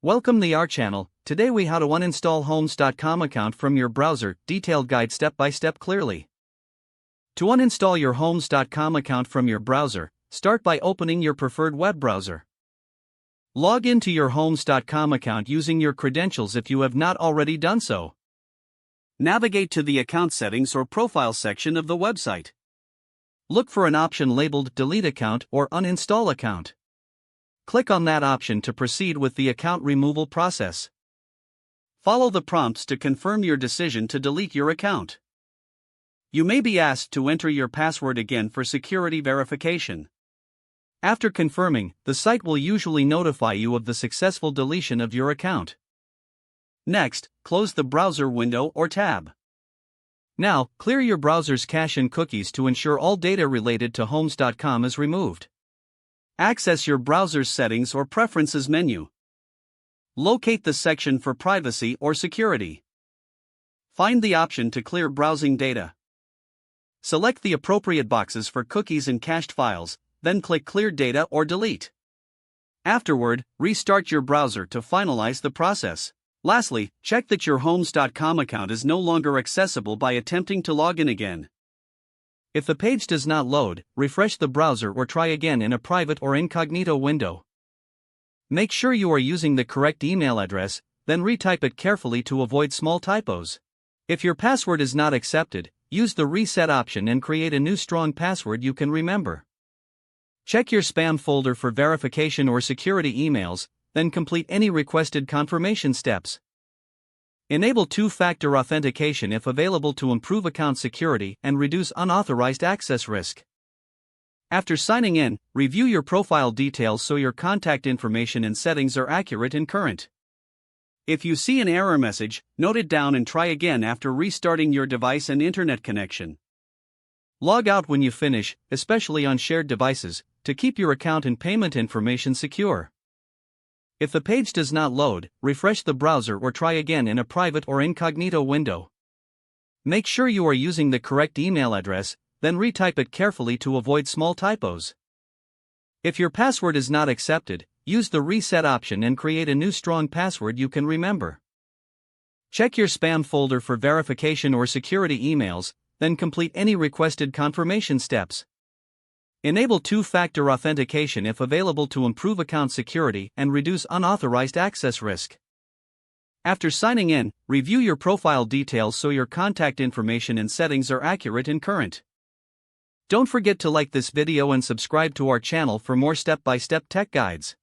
Welcome to our channel. Today we how to uninstall homes.com account from your browser, detailed guide step by step clearly. To uninstall your homes.com account from your browser, start by opening your preferred web browser. Log into your homes.com account using your credentials if you have not already done so. Navigate to the account settings or profile section of the website. Look for an option labeled Delete Account or Uninstall Account. Click on that option to proceed with the account removal process. Follow the prompts to confirm your decision to delete your account. You may be asked to enter your password again for security verification. After confirming, the site will usually notify you of the successful deletion of your account. Next, close the browser window or tab. Now, clear your browser's cache and cookies to ensure all data related to homes.com is removed. Access your browser's settings or preferences menu. Locate the section for privacy or security. Find the option to clear browsing data. Select the appropriate boxes for cookies and cached files, then click Clear Data or Delete. Afterward, restart your browser to finalize the process. Lastly, check that your homes.com account is no longer accessible by attempting to log in again. If the page does not load, refresh the browser or try again in a private or incognito window. Make sure you are using the correct email address, then retype it carefully to avoid small typos. If your password is not accepted, use the reset option and create a new strong password you can remember. Check your spam folder for verification or security emails, then complete any requested confirmation steps. Enable two-factor authentication if available to improve account security and reduce unauthorized access risk. After signing in, review your profile details so your contact information and settings are accurate and current. If you see an error message, note it down and try again after restarting your device and internet connection. Log out when you finish, especially on shared devices, to keep your account and payment information secure. If the page does not load, refresh the browser or try again in a private or incognito window. Make sure you are using the correct email address, then retype it carefully to avoid small typos. If your password is not accepted, use the reset option and create a new strong password you can remember. Check your spam folder for verification or security emails, then complete any requested confirmation steps. Enable two-factor authentication if available to improve account security and reduce unauthorized access risk. After signing in, review your profile details so your contact information and settings are accurate and current. Don't forget to like this video and subscribe to our channel for more step-by-step tech guides.